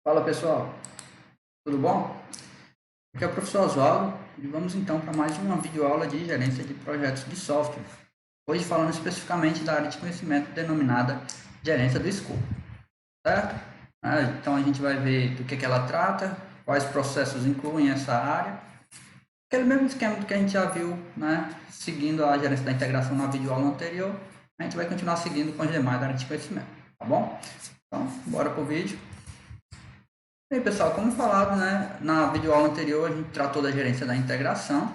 Fala pessoal, tudo bom? Aqui é o professor Oswaldo e vamos então para mais uma videoaula de gerência de projetos de software. Hoje falando especificamente da área de conhecimento denominada gerência do escopo, certo? Então a gente vai ver do que ela trata, quais processos incluem essa área, aquele mesmo esquema do que a gente já viu, né? Seguindo a gerência da integração na videoaula anterior, a gente vai continuar seguindo com as demais áreas de conhecimento, tá bom? Então, bora pro vídeo. E aí, pessoal, como falado, né, na videoaula anterior a gente tratou da gerência da integração,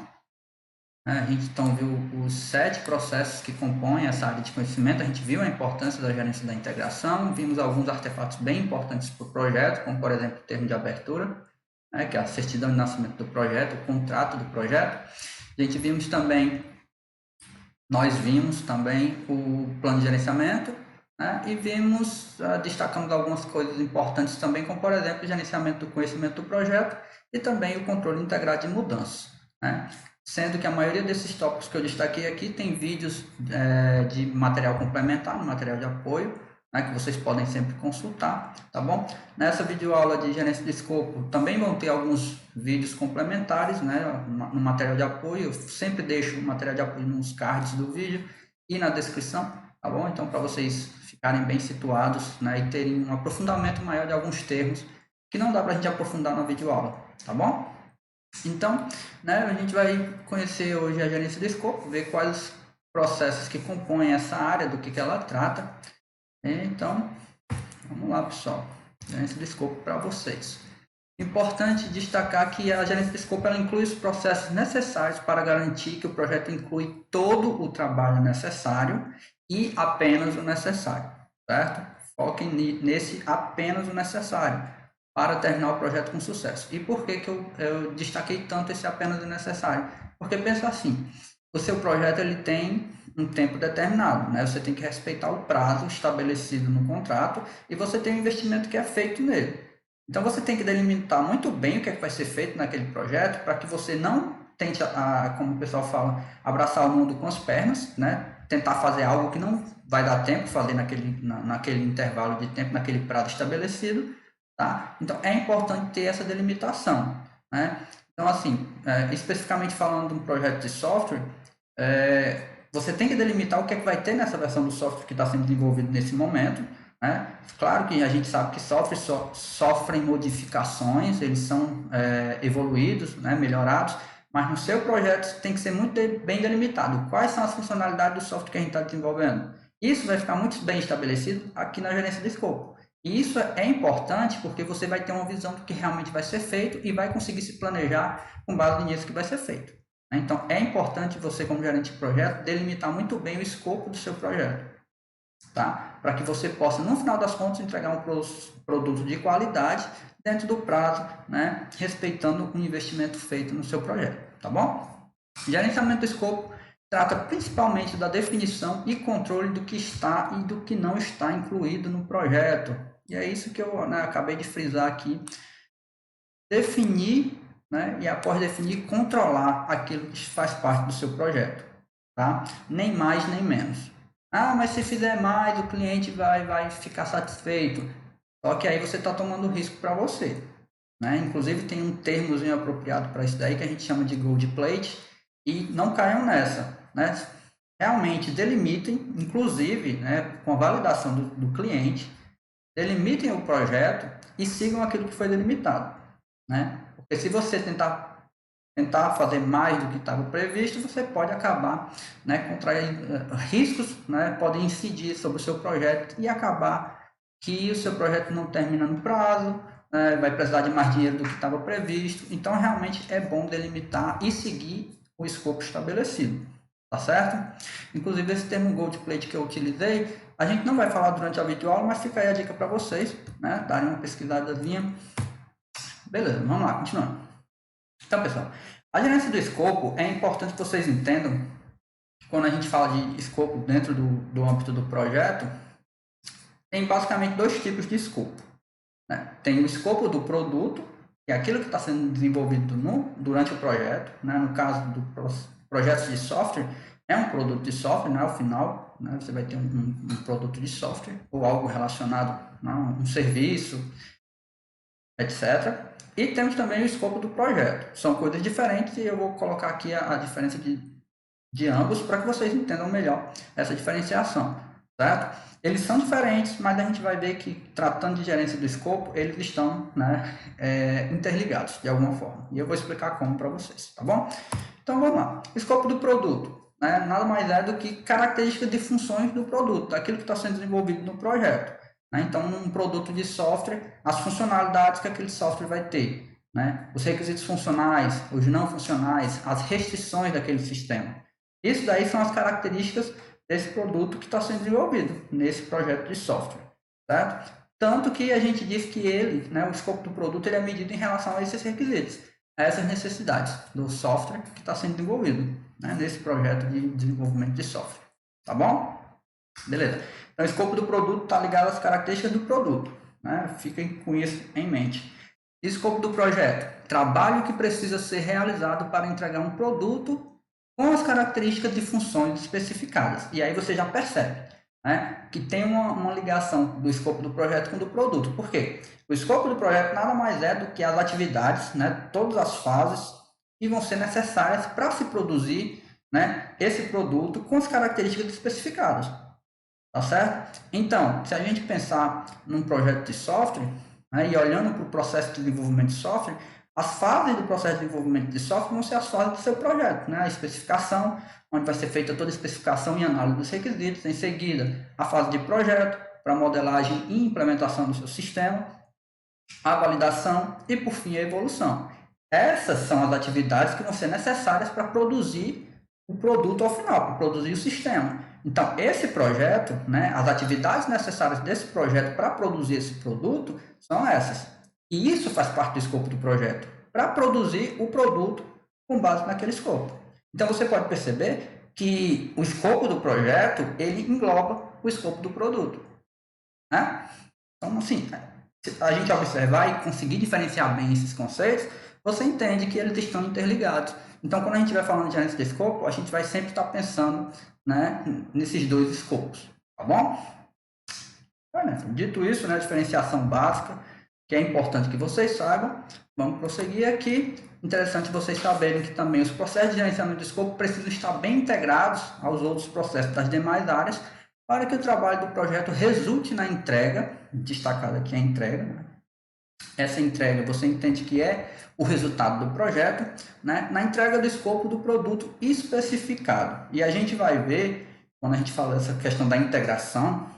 né, a gente então viu os 7 processos que compõem essa área de conhecimento, a gente viu a importância da gerência da integração, vimos alguns artefatos bem importantes para o projeto, como por exemplo o termo de abertura, né, que é a certidão de nascimento do projeto, o contrato do projeto. A gente vimos também, nós vimos também o plano de gerenciamento, né, e vimos, destacamos algumas coisas importantes também, como por exemplo o gerenciamento do conhecimento do projeto e também o controle integrado de mudanças, né? Sendo que a maioria desses tópicos que eu destaquei aqui tem vídeos de material complementar, material de apoio, né, que vocês podem sempre consultar, tá bom? Nessa videoaula de gerência de escopo também vão ter alguns vídeos complementares, né, no material de apoio. Eu sempre deixo o material de apoio nos cards do vídeo e na descrição, tá bom? Então, para vocês ficarem bem situados, né, e terem um aprofundamento maior de alguns termos que não dá para a gente aprofundar na videoaula, tá bom? Então, né, a gente vai conhecer hoje a gerência de escopo, ver quais os processos que compõem essa área, do que ela trata. Então, vamos lá, pessoal. Gerência de escopo para vocês. Importante destacar que a gerência de escopo ela inclui os processos necessários para garantir que o projeto inclui todo o trabalho necessário e apenas o necessário, certo? Foquem nesse apenas o necessário para terminar o projeto com sucesso. E por que eu destaquei tanto esse apenas o necessário? Porque pensa assim, o seu projeto ele tem um tempo determinado, né? Você tem que respeitar o prazo estabelecido no contrato e você tem um investimento que é feito nele. Então você tem que delimitar muito bem o que é que vai ser feito naquele projeto para que você não tente, como o pessoal fala, abraçar o mundo com as pernas, né? Tentar fazer algo que não vai dar tempo de fazer naquele intervalo de tempo, naquele prazo estabelecido, tá? Então é importante ter essa delimitação, né? Então assim, especificamente falando de um projeto de software, você tem que delimitar o que é que vai ter nessa versão do software que está sendo desenvolvido nesse momento, né? Claro que a gente sabe que softwares sofrem modificações, eles são evoluídos, né, melhorados, mas no seu projeto tem que ser muito bem delimitado. Quais são as funcionalidades do software que a gente está desenvolvendo? Isso vai ficar muito bem estabelecido aqui na gerência de escopo. E isso é importante porque você vai ter uma visão do que realmente vai ser feito e vai conseguir se planejar com base nisso que vai ser feito. Então, é importante você, como gerente de projeto, delimitar muito bem o escopo do seu projeto, tá? Para que você possa, no final das contas, entregar um produto de qualidade dentro do prazo, né? Respeitando o investimento feito no seu projeto, tá bom? Gerenciamento do escopo trata principalmente da definição e controle do que está e do que não está incluído no projeto. E é isso que eu, né, acabei de frisar aqui. Definir, né, e após definir, controlar aquilo que faz parte do seu projeto, tá? Nem mais nem menos. Ah, mas se fizer mais, o cliente vai ficar satisfeito. Só que aí você está tomando risco para você, né? Inclusive tem um termozinho apropriado para isso daí que a gente chama de gold plate e não caiam nessa, né? Realmente delimitem, inclusive, né, com a validação do cliente, delimitem o projeto e sigam aquilo que foi delimitado, né? Porque se você tentar fazer mais do que estava previsto, você pode acabar, né, contraindo riscos, né, podem incidir sobre o seu projeto e acabar que o seu projeto não termina no prazo, né, vai precisar de mais dinheiro do que estava previsto. Então, realmente é bom delimitar e seguir o escopo estabelecido, tá certo? Inclusive, esse termo Gold Plate que eu utilizei, a gente não vai falar durante a videoaula, mas fica aí a dica para vocês, né, darem uma pesquisadazinha. Beleza, vamos lá, continuando. Então, pessoal, a gerência do escopo é importante que vocês entendam que quando a gente fala de escopo dentro do âmbito do projeto, tem basicamente dois tipos de escopo, né? Tem o escopo do produto, que é aquilo que está sendo desenvolvido durante o projeto, né? No caso do projeto de software, é um produto de software, né? Ao final, né? Você vai ter um produto de software ou algo relacionado, né? Um serviço, etc. E temos também o escopo do projeto. São coisas diferentes e eu vou colocar aqui a diferença de ambos para que vocês entendam melhor essa diferenciação, certo? Eles são diferentes, mas a gente vai ver que, tratando de gerência do escopo, eles estão, né, interligados de alguma forma. E eu vou explicar como para vocês, tá bom? Então, vamos lá. Escopo do produto, né, nada mais é do que características de funções do produto, daquilo que está sendo desenvolvido no projeto. Né? Então, num produto de software, as funcionalidades que aquele software vai ter, né? Os requisitos funcionais, os não funcionais, as restrições daquele sistema. Isso daí são as características desse produto que está sendo desenvolvido nesse projeto de software, certo? Tanto que a gente diz que ele, né, o escopo do produto, ele é medido em relação a esses requisitos, a essas necessidades do software que está sendo desenvolvido, né, nesse projeto de desenvolvimento de software, tá bom? Beleza. Então, o escopo do produto está ligado às características do produto, né? Fiquem com isso em mente. Escopo do projeto: trabalho que precisa ser realizado para entregar um produto com as características de funções especificadas. E aí você já percebe, né, que tem uma ligação do escopo do projeto com o do produto. Por quê? O escopo do projeto nada mais é do que as atividades, né, todas as fases que vão ser necessárias para se produzir, né, esse produto com as características especificadas. Tá certo? Então, se a gente pensar num projeto de software, né, e olhando para o processo de desenvolvimento de software, as fases do processo de desenvolvimento de software vão ser as fases do seu projeto, né? A especificação, onde vai ser feita toda a especificação e análise dos requisitos. Em seguida, a fase de projeto, para modelagem e implementação do seu sistema, a validação e, por fim, a evolução. Essas são as atividades que vão ser necessárias para produzir o produto ao final, para produzir o sistema. Então, esse projeto, né, as atividades necessárias desse projeto para produzir esse produto são essas. E isso faz parte do escopo do projeto, para produzir o produto com base naquele escopo. Então, você pode perceber que o escopo do projeto, ele engloba o escopo do produto. Né? Então, assim, se a gente observar e conseguir diferenciar bem esses conceitos, você entende que eles estão interligados. Então, quando a gente estiver falando de gerência de escopo, a gente vai sempre estar pensando, né, nesses dois escopos, tá bom? Dito isso, né, a diferenciação básica, que é importante que vocês saibam, vamos prosseguir aqui. Interessante vocês saberem que também os processos de gerenciamento de escopo precisam estar bem integrados aos outros processos das demais áreas, para que o trabalho do projeto resulte na entrega, destacada aqui a entrega, né? Essa entrega você entende que é o resultado do projeto, né, na entrega do escopo do produto especificado. E a gente vai ver, quando a gente fala dessa questão da integração,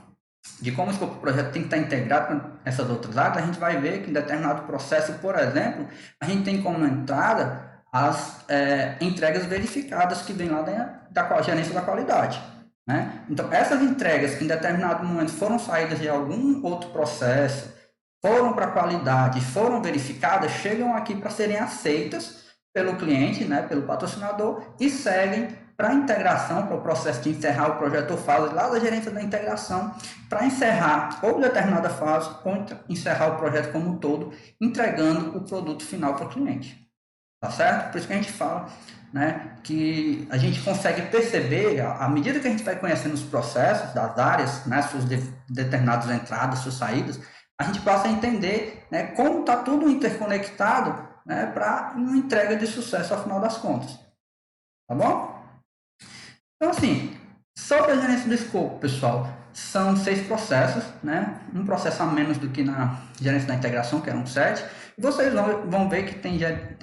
de como o escopo do projeto tem que estar integrado com essas outras áreas, a gente vai ver que em determinado processo, por exemplo, a gente tem como entrada as entregas verificadas que vem lá da gerência da qualidade. Né? Então, essas entregas que em determinado momento foram saídas de algum outro processo, foram para a qualidade, foram verificadas, chegam aqui para serem aceitas pelo cliente, né, pelo patrocinador, e seguem para a integração, para o processo de encerrar o projeto ou fase lá da gerência da integração, para encerrar ou determinada fase, ou encerrar o projeto como um todo, entregando o produto final para o cliente. Tá certo? Por isso que a gente fala, né, que a gente consegue perceber, à medida que a gente vai conhecendo os processos das áreas, né, suas determinadas entradas, suas saídas, a gente passa a entender, né, como está tudo interconectado, né, para uma entrega de sucesso ao final das contas. Tá bom? Então, assim, sobre a gerência do escopo, pessoal, são 6 processos, né? Um processo a menos do que na gerência da integração, que eram 7. E vocês vão ver que tem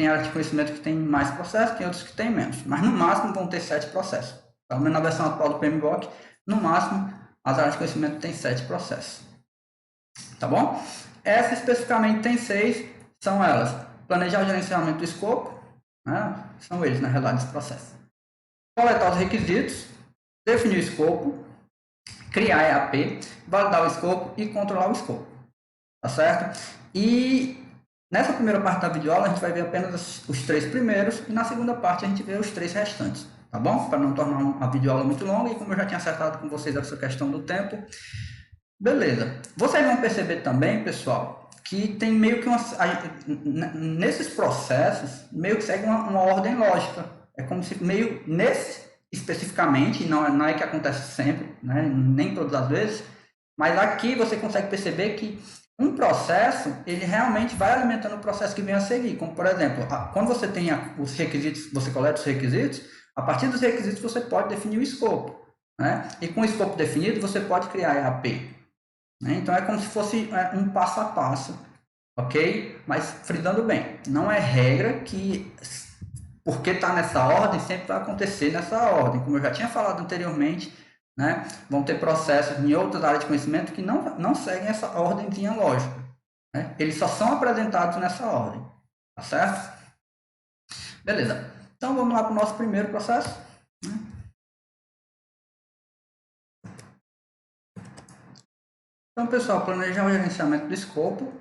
áreas de conhecimento que tem mais processos, tem outros que tem menos. Mas no máximo vão ter 7 processos. Pelo menos na versão atual do PMBOK, no máximo as áreas de conhecimento têm 7 processos. Tá bom? Essa especificamente tem 6, são elas: planejar o gerenciamento do escopo, né? São eles, na realidade, esse processo. Coletar os requisitos, definir o escopo, criar EAP, validar o escopo e controlar o escopo. Tá certo? E nessa primeira parte da videoaula a gente vai ver apenas os 3 primeiros e na segunda parte a gente vê os 3 restantes. Tá bom? Para não tornar a videoaula muito longa e como eu já tinha acertado com vocês essa questão do tempo. Beleza. Vocês vão perceber também, pessoal, que tem meio que nesses processos, meio que segue uma ordem lógica. É como se meio, nesse especificamente, não é que acontece sempre, né? Nem todas as vezes, mas aqui você consegue perceber que Um processo, ele realmente vai alimentando o processo que vem a seguir. Como, por exemplo, quando você tem os requisitos, você coleta os requisitos, a partir dos requisitos você pode definir o escopo, né? E com o escopo definido, você pode criar EAP. Né? Então, é como se fosse um passo a passo, ok? Mas, frisando bem, não é regra que, porque está nessa ordem, sempre vai acontecer nessa ordem. Como eu já tinha falado anteriormente, né? Vão ter processos em outras áreas de conhecimento que não seguem essa ordemzinha lógica. Né? Eles só são apresentados nessa ordem. Tá certo? Beleza. Então, vamos lá para o nosso primeiro processo. Né? Então, pessoal, planejar o gerenciamento do escopo,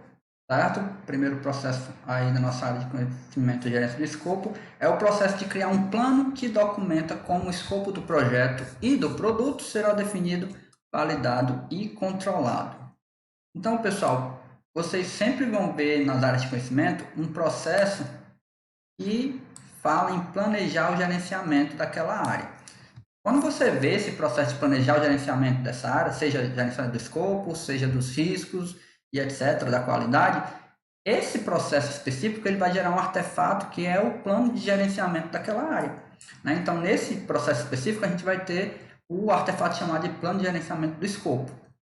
certo? Primeiro processo aí da nossa área de conhecimento e gerência do escopo é o processo de criar um plano que documenta como o escopo do projeto e do produto será definido, validado e controlado. Então, pessoal, vocês sempre vão ver nas áreas de conhecimento um processo que fala em planejar o gerenciamento daquela área. Quando você vê esse processo de planejar o gerenciamento dessa área, seja gerenciamento do escopo, seja dos riscos e etc., da qualidade, esse processo específico ele vai gerar um artefato que é o plano de gerenciamento daquela área. Né? Então, nesse processo específico, a gente vai ter o artefato chamado de plano de gerenciamento do escopo.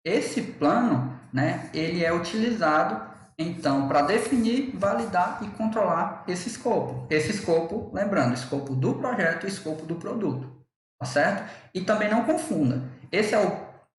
Esse plano, né, ele é utilizado, então, para definir, validar e controlar esse escopo. Esse escopo, lembrando, escopo do projeto e escopo do produto. Tá certo? E também não confunda. Esse é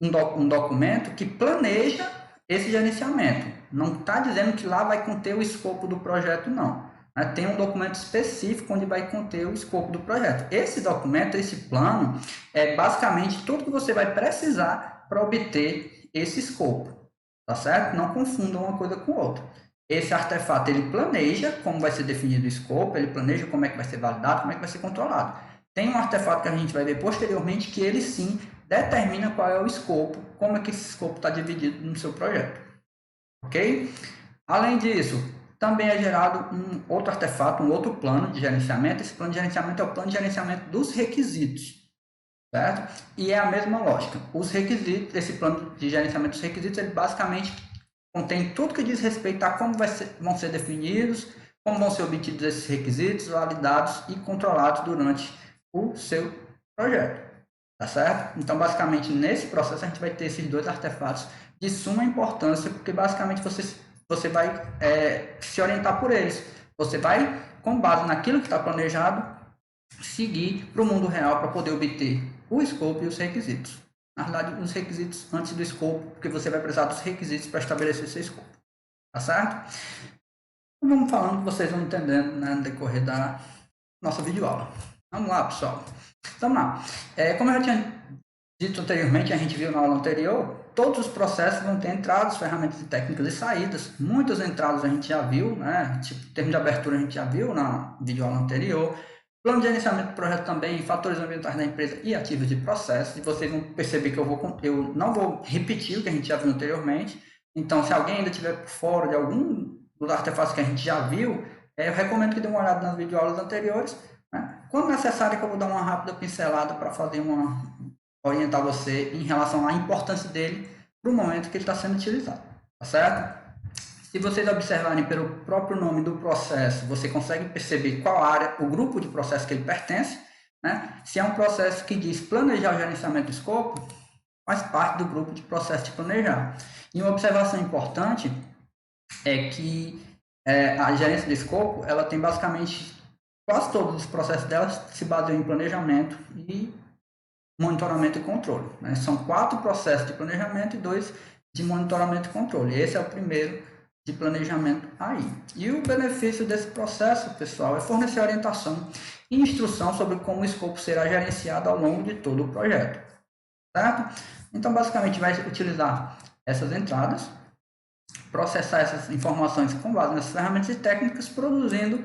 um documento que planeja esse gerenciamento. Não está dizendo que lá vai conter o escopo do projeto, não. Tem um documento específico onde vai conter o escopo do projeto. Esse documento, esse plano, é basicamente tudo que você vai precisar para obter esse escopo. Tá certo? Não confunda uma coisa com outra. Esse artefato, ele planeja como vai ser definido o escopo, ele planeja como é que vai ser validado, como é que vai ser controlado. Tem um artefato que a gente vai ver posteriormente que ele sim determina qual é o escopo, como é que esse escopo está dividido no seu projeto. Ok? Além disso, também é gerado um outro artefato, um outro plano de gerenciamento. Esse plano de gerenciamento é o plano de gerenciamento dos requisitos. Certo? E é a mesma lógica. Os requisitos, esse plano de gerenciamento dos requisitos, ele basicamente contém tudo que diz respeito a como vão ser definidos, como vão ser obtidos esses requisitos, validados e controlados durante o seu projeto, tá certo? Então, basicamente, nesse processo, a gente vai ter esses dois artefatos de suma importância, porque, basicamente, você vai se orientar por eles. Você vai, com base naquilo que está planejado, seguir para o mundo real para poder obter o escopo e os requisitos. Na verdade, os requisitos antes do escopo, porque você vai precisar dos requisitos para estabelecer seu escopo, tá certo? Então, vamos falando que vocês vão entendendo, né, no decorrer da nossa videoaula. Vamos lá, pessoal. Vamos lá. Como eu já tinha dito anteriormente, a gente viu na aula anterior, todos os processos vão ter entradas, ferramentas e técnicas e saídas. Muitas entradas a gente já viu, né? Tipo, termo de abertura a gente já viu na videoaula anterior. Plano de gerenciamento do projeto também, fatores ambientais da empresa e ativos de processo. E vocês vão perceber que eu não vou repetir o que a gente já viu anteriormente. Então, se alguém ainda estiver por fora de algum dos artefatos que a gente já viu, eu recomendo que dê uma olhada nas videoaulas anteriores. Quando necessário, que eu vou dar uma rápida pincelada para orientar você em relação à importância dele para o momento que ele está sendo utilizado, tá certo? Se vocês observarem pelo próprio nome do processo, você consegue perceber qual área, o grupo de processo que ele pertence, né? Se é um processo que diz planejar o gerenciamento do escopo, faz parte do grupo de processo de planejar. E uma observação importante é que a gerência do escopo, ela tem basicamente quase todos os processos dela se baseiam em planejamento e monitoramento e controle. Né? São 4 processos de planejamento e 2 de monitoramento e controle. Esse é o primeiro de planejamento aí. E o benefício desse processo, pessoal, é fornecer orientação e instrução sobre como o escopo será gerenciado ao longo de todo o projeto. Certo? Então, basicamente, vai utilizar essas entradas, processar essas informações com base nessas ferramentas e técnicas, produzindo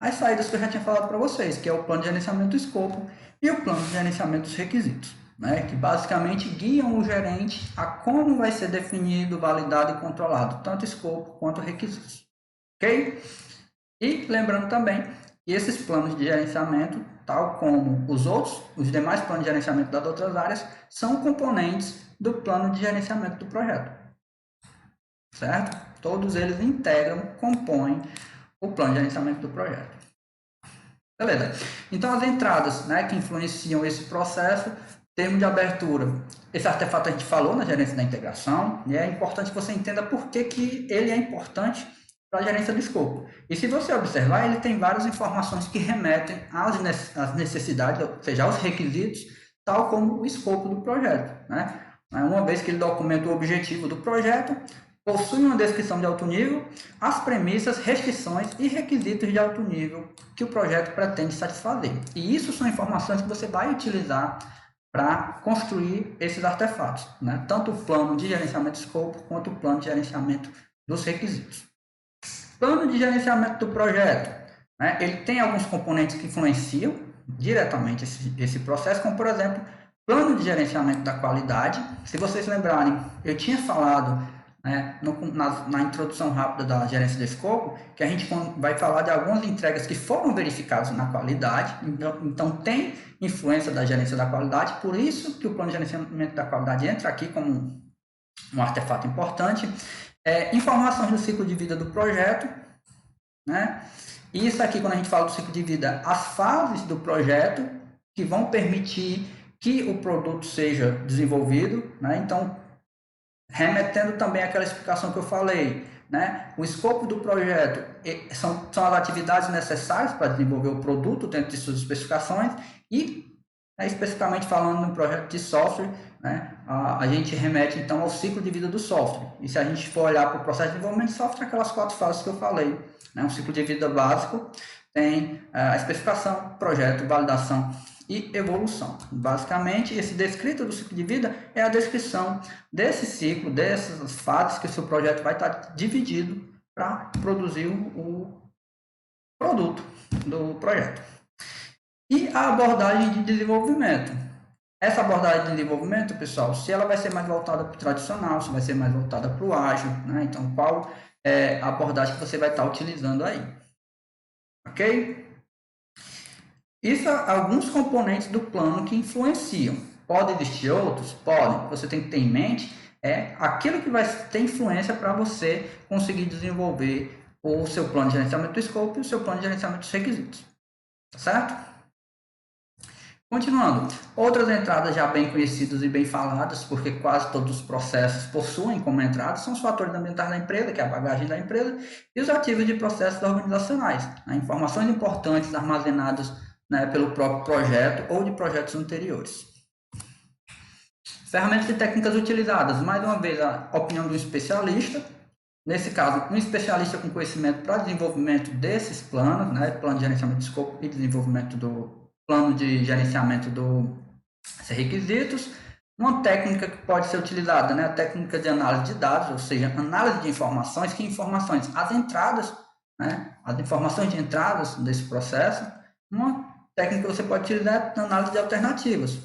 as saídas que eu já tinha falado para vocês, que é o plano de gerenciamento do escopo e o plano de gerenciamento dos requisitos, né? Que basicamente guiam o gerente a como vai ser definido, validado e controlado, tanto escopo quanto requisitos. Ok? E lembrando também que esses planos de gerenciamento, tal como os demais planos de gerenciamento das outras áreas, são componentes do plano de gerenciamento do projeto. certo? Todos eles integram, compõem o plano de gerenciamento do projeto. Beleza. Então, as entradas, né, que influenciam esse processo, termo de abertura. Esse artefato a gente falou na gerência da integração, e é importante que você entenda por que ele é importante para a gerência do escopo. E se você observar, ele tem várias informações que remetem às necessidades, ou seja, aos requisitos, tal como o escopo do projeto, né? Uma vez que ele documenta o objetivo do projeto, possui uma descrição de alto nível, as premissas, restrições e requisitos de alto nível que o projeto pretende satisfazer. E isso são informações que você vai utilizar para construir esses artefatos, né? Tanto o plano de gerenciamento de escopo quanto o plano de gerenciamento dos requisitos. Plano de gerenciamento do projeto, né? Ele tem alguns componentes que influenciam diretamente esse processo, como por exemplo, plano de gerenciamento da qualidade. Se vocês lembrarem, eu tinha falado, né, na introdução rápida da gerência de escopo, que a gente vai falar de algumas entregas que foram verificadas na qualidade, então tem influência da gerência da qualidade, por isso que o plano de gerenciamento da qualidade entra aqui como um artefato importante. Informações do ciclo de vida do projeto, né? Isso aqui, quando a gente fala do ciclo de vida, as fases do projeto que vão permitir que o produto seja desenvolvido, né? Então, remetendo também àquela explicação que eu falei, né? O escopo do projeto são as atividades necessárias para desenvolver o produto dentro de suas especificações e, especificamente falando no projeto de software, né? A gente remete então ao ciclo de vida do software. E se a gente for olhar para o processo de desenvolvimento de software, aquelas 4 fases que eu falei, né? Um ciclo de vida básico tem a especificação, projeto, validação e evolução. Basicamente, esse descrito do ciclo de vida é a descrição desse ciclo, dessas fases que o seu projeto vai estar dividido para produzir o produto do projeto. E a abordagem de desenvolvimento. Essa abordagem de desenvolvimento, pessoal, se ela vai ser mais voltada para o tradicional, se vai ser mais voltada para o ágil, né? Então, qual é a abordagem que você vai estar utilizando aí? Ok? Isso são alguns componentes do plano que influenciam. Pode existir outros? Podem. Você tem que ter em mente aquilo que vai ter influência para você conseguir desenvolver o seu plano de gerenciamento do escopo e o seu plano de gerenciamento dos requisitos. Tá certo? Continuando, outras entradas já bem conhecidas e bem faladas, porque quase todos os processos possuem como entrada, são os fatores ambientais da empresa, que é a bagagem da empresa, e os ativos de processos organizacionais, né? Informações importantes armazenadas, né, pelo próprio projeto ou de projetos anteriores. Ferramentas e técnicas utilizadas, mais uma vez a opinião do especialista, nesse caso um especialista com conhecimento para desenvolvimento desses planos, né, plano de gerenciamento de escopo e desenvolvimento do plano de gerenciamento dos requisitos. Uma técnica que pode ser utilizada, né, a técnica de análise de dados, ou seja, análise de informações, que informações, as entradas, né, as informações de entradas desse processo. Uma técnica que você pode utilizar é a análise de alternativas,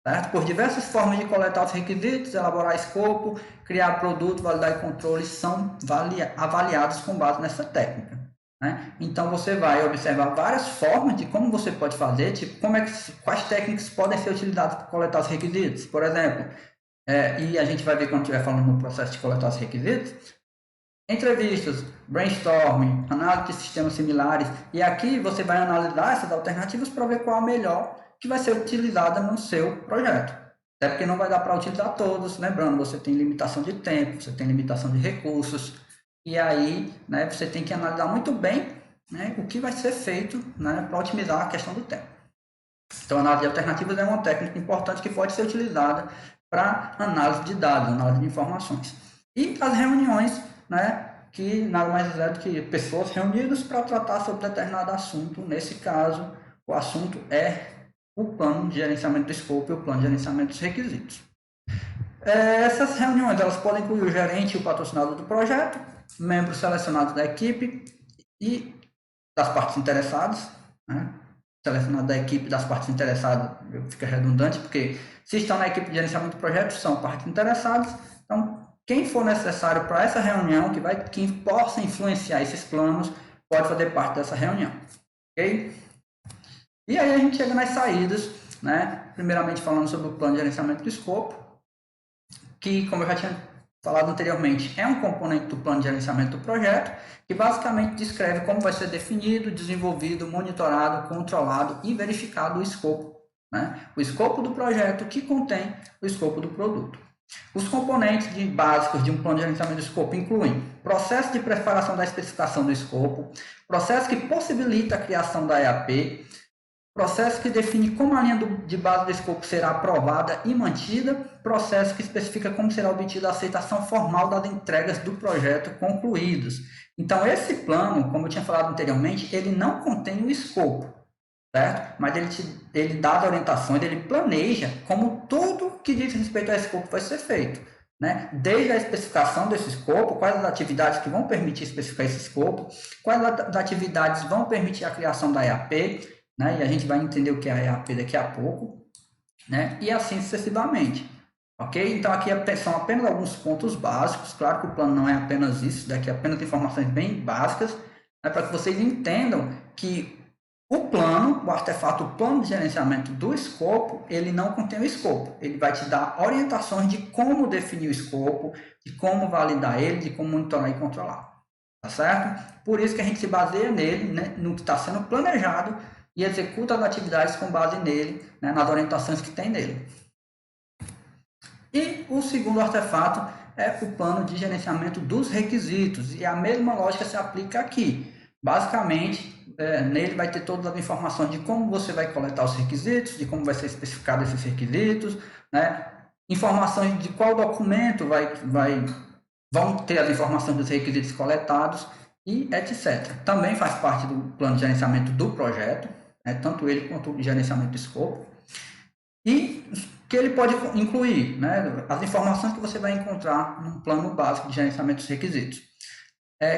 certo? Por diversas formas de coletar os requisitos, elaborar escopo, criar produto, validar e controle são avaliados com base nessa técnica, né? Então você vai observar várias formas de como você pode fazer, tipo quais técnicas podem ser utilizadas para coletar os requisitos, por exemplo, e a gente vai ver quando estiver falando no processo de coletar os requisitos. Entrevistas, brainstorming, análise de sistemas similares, e aqui você vai analisar essas alternativas para ver qual a melhor que vai ser utilizada no seu projeto. Até porque não vai dar para utilizar todos, lembrando, você tem limitação de tempo, você tem limitação de recursos, e aí, né, você tem que analisar muito bem, né, o que vai ser feito, né, para otimizar a questão do tempo. Então, a análise de alternativas é uma técnica importante que pode ser utilizada para análise de dados, análise de informações. E as reuniões, né, que nada mais é do que pessoas reunidas para tratar sobre determinado assunto. Nesse caso, o assunto é o plano de gerenciamento do escopo e o plano de gerenciamento dos requisitos. Essas reuniões elas podem incluir o gerente e o patrocinador do projeto, membros selecionados da equipe e das partes interessadas, né? Selecionado da equipe das partes interessadas, fica redundante, porque se estão na equipe de gerenciamento do projeto, são partes interessadas. Então, quem for necessário para essa reunião, que possa influenciar esses planos, pode fazer parte dessa reunião. Ok? E aí a gente chega nas saídas, né? Primeiramente falando sobre o plano de gerenciamento do escopo, que, como eu já tinha falado anteriormente, é um componente do plano de gerenciamento do projeto, que basicamente descreve como vai ser definido, desenvolvido, monitorado, controlado e verificado o escopo, né? O escopo do projeto que contém o escopo do produto. Os componentes básicos de um plano de gerenciamento do escopo incluem processo de preparação da especificação do escopo, processo que possibilita a criação da EAP, processo que define como a linha de base do escopo será aprovada e mantida, processo que especifica como será obtida a aceitação formal das entregas do projeto concluídas. Então, esse plano, como eu tinha falado anteriormente, ele não contém o escopo, certo? Mas ele dá as orientações, ele planeja como tudo que diz respeito ao escopo vai ser feito, né? Desde a especificação desse escopo, quais as atividades que vão permitir especificar esse escopo, quais as atividades vão permitir a criação da EAP, né? E a gente vai entender o que é a EAP daqui a pouco, né? E assim sucessivamente. Ok? Então aqui são apenas alguns pontos básicos. Claro que o plano não é apenas isso, daqui é apenas informações bem básicas, né? Para que vocês entendam que o plano, o artefato, o plano de gerenciamento do escopo, ele não contém o escopo. Ele vai te dar orientações de como definir o escopo, de como validar ele, de como monitorar e controlar. Tá certo? Por isso que a gente se baseia nele, né, no que está sendo planejado e executa as atividades com base nele, né, nas orientações que tem nele. E o segundo artefato é o plano de gerenciamento dos requisitos. E a mesma lógica se aplica aqui. Basicamente, nele vai ter todas as informações de como você vai coletar os requisitos, de como vai ser especificado esses requisitos, né? Informações de qual documento vão ter as informações dos requisitos coletados e etc. Também faz parte do plano de gerenciamento do projeto, né? Tanto ele quanto o gerenciamento do escopo. E que ele pode incluir, né, as informações que você vai encontrar no plano básico de gerenciamento dos requisitos.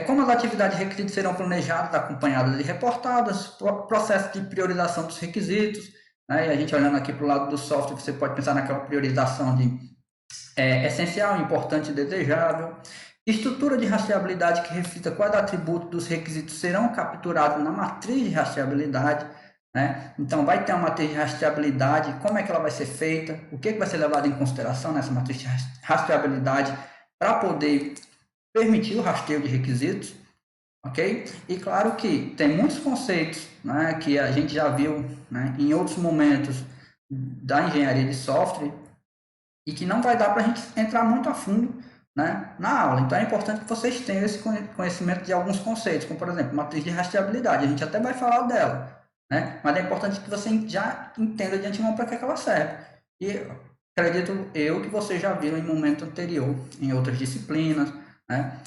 Como as atividades de requisitos serão planejadas, acompanhadas e reportadas, processo de priorização dos requisitos, né, e a gente olhando aqui para o lado do software, você pode pensar naquela priorização de essencial, importante e desejável, estrutura de rastreabilidade que reflita quais atributos dos requisitos serão capturados na matriz de rastreabilidade, né? Então, vai ter uma matriz de rastreabilidade, como é que ela vai ser feita, o que vai ser levado em consideração nessa matriz de rastreabilidade para poder permitir o rastreio de requisitos, ok? E claro que tem muitos conceitos, né, que a gente já viu, né, em outros momentos da engenharia de software e que não vai dar para a gente entrar muito a fundo, né, na aula. Então é importante que vocês tenham esse conhecimento de alguns conceitos, como por exemplo, matriz de rastreabilidade. A gente até vai falar dela, né, mas é importante que você já entenda de antemão para que ela serve. E acredito eu que vocês já viram em momento anterior, em outras disciplinas, né?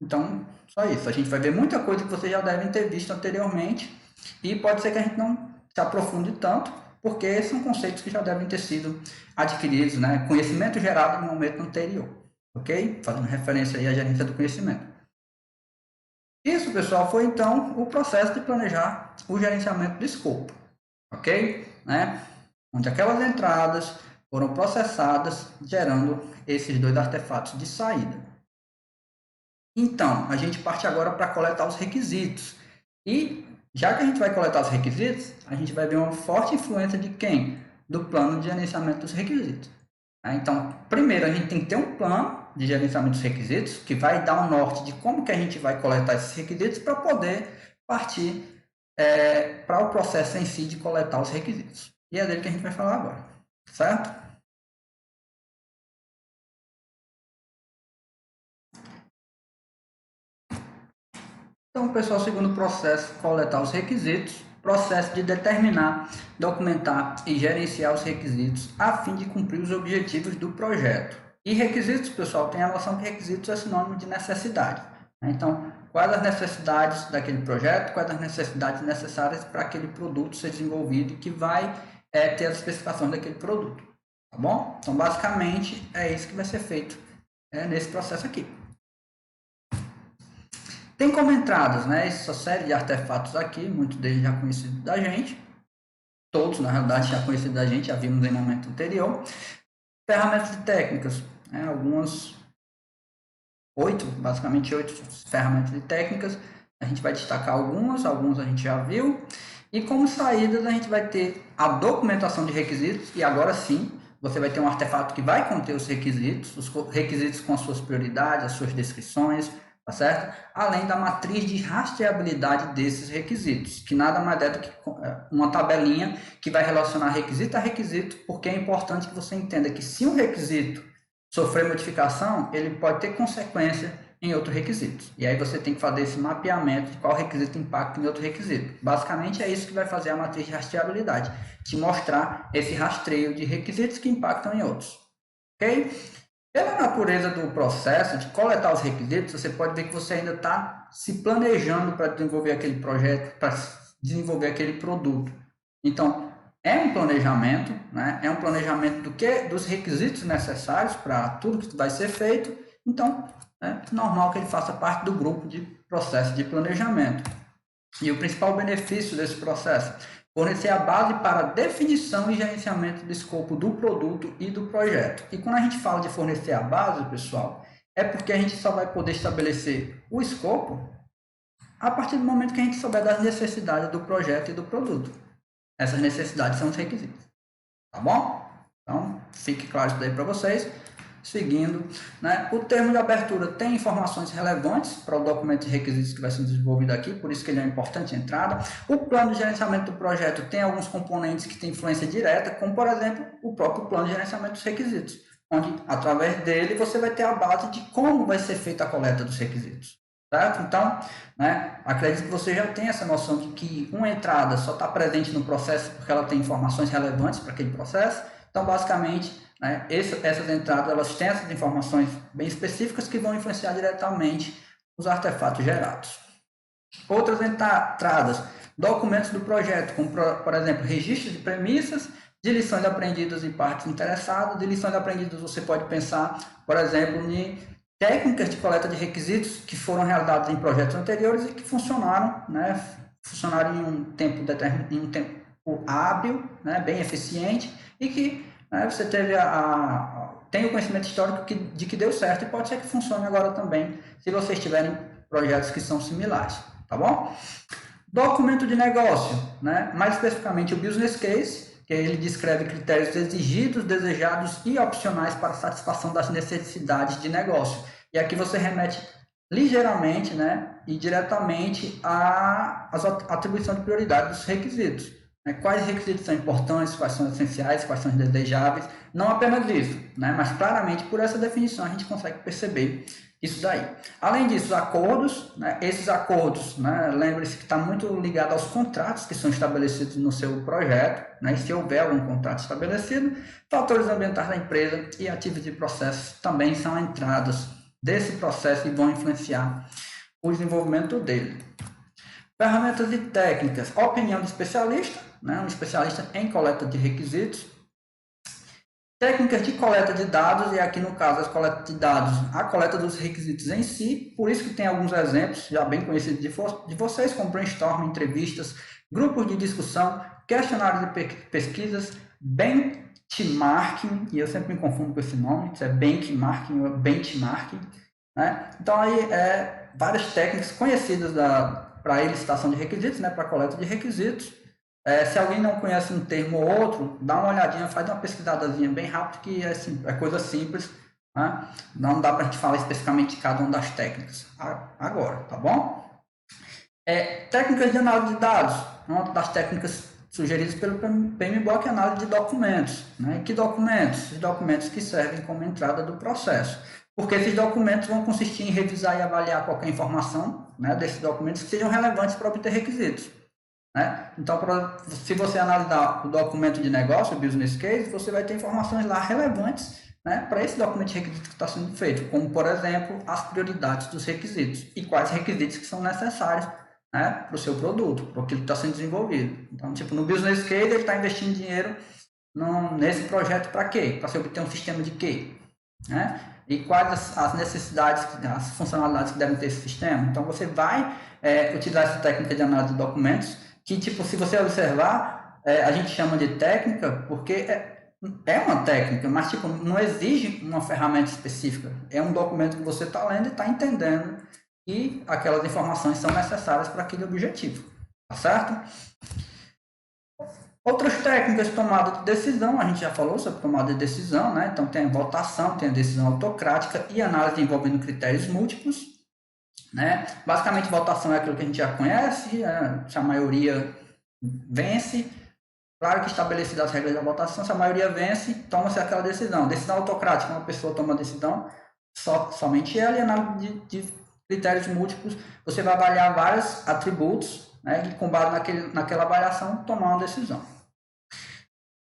Então, só isso. A gente vai ver muita coisa que vocês já devem ter visto anteriormente e pode ser que a gente não se aprofunde tanto, porque são conceitos que já devem ter sido adquiridos, né? Conhecimento gerado no momento anterior, ok? Fazendo referência aí à gerência do conhecimento. Isso, pessoal, foi então o processo de planejar o gerenciamento do escopo, ok? Né? Onde aquelas entradas foram processadas, gerando esses dois artefatos de saída. Então, a gente parte agora para coletar os requisitos. E, já que a gente vai coletar os requisitos, a gente vai ver uma forte influência de quem? Do plano de gerenciamento dos requisitos. Então, primeiro, a gente tem que ter um plano de gerenciamento dos requisitos, que vai dar um norte de como que a gente vai coletar esses requisitos para poder partir para o processo em si de coletar os requisitos. E é dele que a gente vai falar agora, certo? Então, pessoal, segundo processo, coletar os requisitos, processo de determinar, documentar e gerenciar os requisitos a fim de cumprir os objetivos do projeto. E requisitos, pessoal, tem a noção que requisitos é sinônimo de necessidade. Então, quais as necessidades daquele projeto, quais as necessidades necessárias para aquele produto ser desenvolvido e que vai ter as especificações daquele produto. Tá bom? Então, basicamente, é isso que vai ser feito nesse processo aqui. Tem como entradas, né, essa série de artefatos aqui, muitos deles já conhecidos da gente, todos na realidade já conhecidos da gente, já vimos em momento anterior. Ferramentas de técnicas, né, basicamente 8 ferramentas de técnicas, a gente vai destacar alguns a gente já viu, e como saídas a gente vai ter a documentação de requisitos, e agora sim, você vai ter um artefato que vai conter os requisitos com as suas prioridades, as suas descrições, tá certo? Além da matriz de rastreabilidade desses requisitos, que nada mais é do que uma tabelinha que vai relacionar requisito a requisito, porque é importante que você entenda que se um requisito sofrer modificação, ele pode ter consequência em outro requisito. E aí você tem que fazer esse mapeamento de qual requisito impacta em outro requisito. Basicamente é isso que vai fazer a matriz de rastreabilidade, te mostrar esse rastreio de requisitos que impactam em outros. Ok? Pela natureza do processo de coletar os requisitos, você pode ver que você ainda está se planejando para desenvolver aquele projeto, para desenvolver aquele produto. Então, é um planejamento, né? É um planejamento dos requisitos necessários para tudo que vai ser feito. Então, é normal que ele faça parte do grupo de processo de planejamento. E o principal benefício desse processo: fornecer a base para a definição e gerenciamento do escopo do produto e do projeto. E quando a gente fala de fornecer a base, pessoal, é porque a gente só vai poder estabelecer o escopo a partir do momento que a gente souber das necessidades do projeto e do produto. Essas necessidades são os requisitos. Tá bom? Então, fique claro isso daí para vocês. Seguindo, né? O termo de abertura tem informações relevantes para o documento de requisitos que vai ser desenvolvido aqui, por isso que ele é uma importante entrada. O plano de gerenciamento do projeto tem alguns componentes que têm influência direta, como, por exemplo, o próprio plano de gerenciamento dos requisitos, onde, através dele, você vai ter a base de como vai ser feita a coleta dos requisitos. Certo? Então, né, acredito que você já tem essa noção de que uma entrada só está presente no processo porque ela tem informações relevantes para aquele processo. Então, basicamente, né, essas entradas elas têm essas informações bem específicas que vão influenciar diretamente os artefatos gerados. Outras entradas, documentos do projeto, como, por exemplo, registro de premissas, de lições aprendidas em partes interessadas. De lições aprendidas você pode pensar, por exemplo, em técnicas de coleta de requisitos que foram realizadas em projetos anteriores e que funcionaram, né, funcionaram em um tempo determinado, em um tempo hábil, né, bem eficiente, e que, né, você teve tem o conhecimento histórico de que deu certo, e pode ser que funcione agora também, se vocês tiverem projetos que são similares, tá bom? Documento de negócio, né, mais especificamente o business case, que ele descreve critérios exigidos, desejados e opcionais para a satisfação das necessidades de negócio. E aqui você remete ligeiramente, né, e diretamente à atribuição de prioridade dos requisitos. Né? Quais requisitos são importantes, quais são essenciais, quais são desejáveis. Não apenas isso, né, mas claramente por essa definição a gente consegue perceber isso daí. Além disso, acordos, né, esses acordos, né, lembre-se que está muito ligado aos contratos que são estabelecidos no seu projeto, né, e se houver algum contrato estabelecido, fatores ambientais da empresa e ativos de processos também são entradas desse processo e vão influenciar o desenvolvimento dele. Ferramentas e técnicas, opinião do especialista, né, um especialista em coleta de requisitos. Técnicas de coleta de dados, e aqui no caso as coletas de dados, a coleta dos requisitos em si, por isso que tem alguns exemplos já bem conhecidos de vocês, como brainstorming, entrevistas, grupos de discussão, questionários de pesquisas, benchmarking, e eu sempre me confundo com esse nome, se é benchmarking ou benchmarking, né? Então aí várias técnicas conhecidas para elicitação de requisitos, né, para coleta de requisitos. Se alguém não conhece um termo ou outro, dá uma olhadinha, faz uma pesquisadazinha bem rápido, que é coisa simples, né? Não dá para a gente falar especificamente de cada uma das técnicas agora, tá bom? Técnicas de análise de dados, uma das técnicas sugeridas pelo PMBOK é análise de documentos, né? Que documentos? Os documentos que servem como entrada do processo, porque esses documentos vão consistir em revisar e avaliar qualquer informação, né, desses documentos que sejam relevantes para obter requisitos. Né? Então, se você analisar o documento de negócio, o business case, você vai ter informações lá relevantes, né, para esse documento de requisitos que está sendo feito, como, por exemplo, as prioridades dos requisitos e quais requisitos que são necessários, né, para o seu produto, para aquilo que está sendo desenvolvido. Então, tipo, no business case, ele está investindo dinheiro nesse projeto para quê? Para se obter um sistema de quê? Né? E quais as necessidades, as funcionalidades que devem ter esse sistema. Então, você vai utilizar essa técnica de análise de documentos, que, tipo, se você observar, a gente chama de técnica porque é uma técnica, mas, tipo, não exige uma ferramenta específica. É um documento que você está lendo e está entendendo que aquelas informações são necessárias para aquele objetivo, tá certo? Outras técnicas de tomada de decisão, a gente já falou sobre tomada de decisão, né? Então tem a votação, tem a decisão autocrática e análise envolvendo critérios múltiplos, né? Basicamente, votação é aquilo que a gente já conhece, se a maioria vence, claro que estabelecidas as regras da votação, se a maioria vence, toma-se aquela decisão. Decisão autocrática, uma pessoa toma a decisão, somente ela, e análise de critérios múltiplos, você vai avaliar vários atributos, né, e com base naquela avaliação, tomar uma decisão.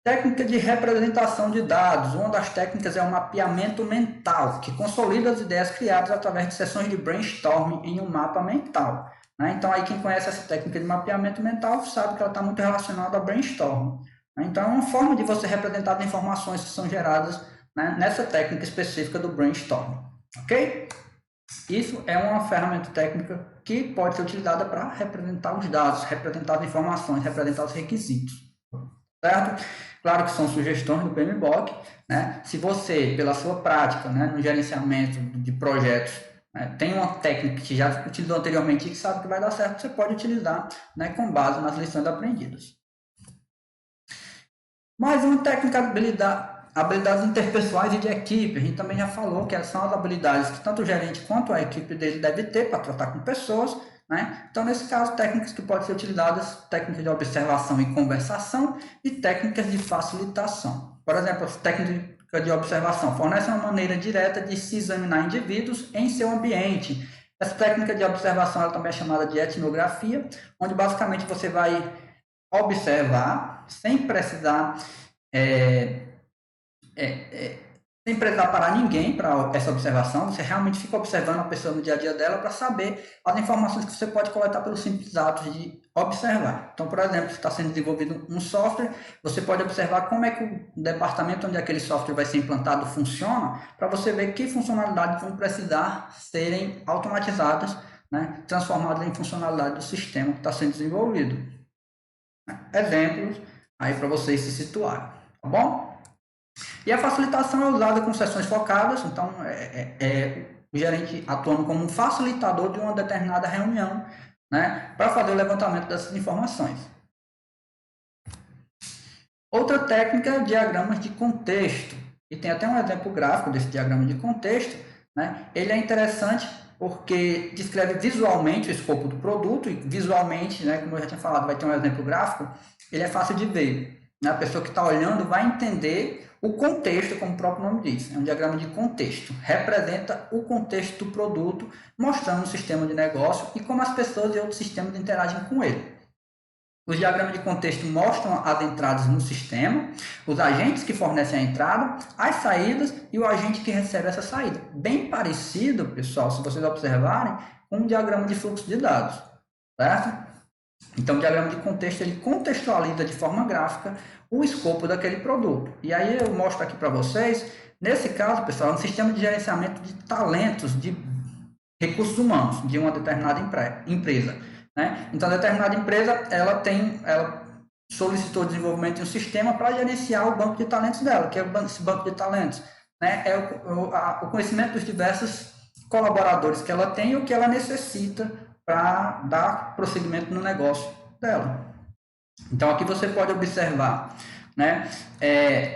Técnica de representação de dados. Uma das técnicas é o mapeamento mental, que consolida as ideias criadas através de sessões de brainstorming em um mapa mental. Né? Então, aí quem conhece essa técnica de mapeamento mental sabe que ela está muito relacionada ao brainstorming. Né? Então, é uma forma de você representar as informações que são geradas, né, nessa técnica específica do brainstorming. Ok? Isso é uma ferramenta técnica que pode ser utilizada para representar os dados, representar as informações, representar os requisitos. Certo? Claro que são sugestões do PMBOK, né? Se você, pela sua prática, né, no gerenciamento de projetos, né, tem uma técnica que já utilizou anteriormente e que sabe que vai dar certo, você pode utilizar, né, com base nas lições aprendidas. Mais uma técnica de habilidades interpessoais e de equipe. A gente também já falou que são as habilidades que tanto o gerente quanto a equipe dele deve ter para tratar com pessoas, né? Então, nesse caso, técnicas que podem ser utilizadas, técnicas de observação e conversação e técnicas de facilitação. Por exemplo, as técnicas de observação fornecem uma maneira direta de se examinar indivíduos em seu ambiente. Essa técnica de observação ela também é chamada de etnografia, onde basicamente você vai observar sem precisar sem precisar parar ninguém para essa observação, você realmente fica observando a pessoa no dia a dia dela para saber as informações que você pode coletar pelo simples ato de observar. Então, por exemplo, se está sendo desenvolvido um software, você pode observar como é que o departamento onde aquele software vai ser implantado funciona, para você ver que funcionalidades vão precisar serem automatizadas, né, transformadas em funcionalidade do sistema que está sendo desenvolvido. Exemplos aí para vocês se situarem, tá bom? E a facilitação é usada com sessões focadas, então o gerente atuando como um facilitador de uma determinada reunião, né, para fazer o levantamento dessas informações. Outra técnica é diagramas de contexto, e tem até um exemplo gráfico desse diagrama de contexto, né? Ele é interessante porque descreve visualmente o escopo do produto, e visualmente, né, como eu já tinha falado, vai ter um exemplo gráfico, ele é fácil de ver, né? A pessoa que está olhando vai entender o contexto, como o próprio nome diz, é um diagrama de contexto, representa o contexto do produto, mostrando o sistema de negócio e como as pessoas e outros sistemas interagem com ele. Os diagramas de contexto mostram as entradas no sistema, os agentes que fornecem a entrada, as saídas e o agente que recebe essa saída. Bem parecido, pessoal, se vocês observarem, com um diagrama de fluxo de dados, certo? Então, o diagrama de contexto ele contextualiza de forma gráfica o escopo daquele produto. E aí eu mostro aqui para vocês, nesse caso, pessoal, é um sistema de gerenciamento de talentos, de recursos humanos de uma determinada empresa. Né? Então, a determinada empresa, ela solicitou o desenvolvimento de um sistema para gerenciar o banco de talentos dela, que é esse banco de talentos. Né? É o conhecimento dos diversos colaboradores que ela tem e o que ela necessita para dar prosseguimento no negócio dela. Então, aqui você pode observar, né,